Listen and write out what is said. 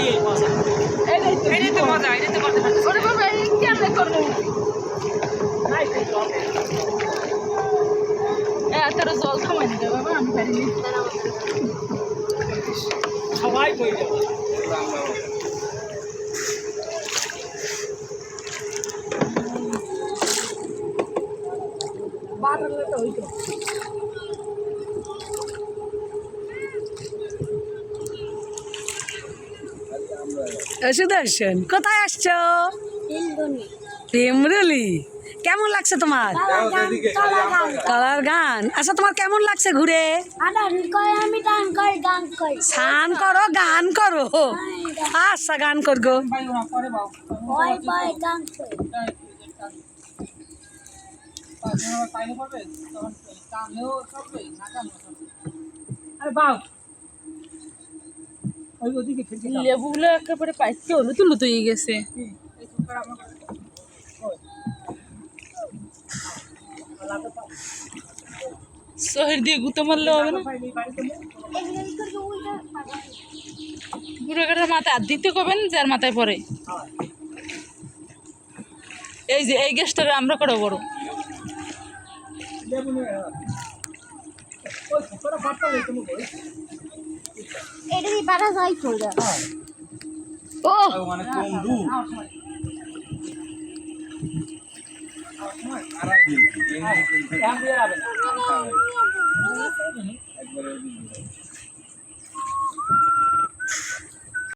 এই তো মজা, এই তো করতে পারতেছি। ওরে বাবা এই কেমনে করব এত জল খাওয়াই না বাবা আমি পারিনি সবাই বই যাবে। বাড়লে তো হইতো সুদর্শন কোথায় আসছো? টিমরুলি। কেমন লাগছে তোমার? কালার গান। আচ্ছা তোমার কেমন লাগছে ঘুরে? স্নান করো গান করো। আচ্ছা গান করবো। লেবুগুলো একেবারে পাইতে হলো তুলো তো গেছে শহর দিয়ে গুঁতো মারলে হবে না বুড়ো কাটার মাথায় আর দিতে কবেন যার মাথায় পড়ে এই যে এই গ্যাসটা আমরা করে বড় ও মানে কম দূর একবারে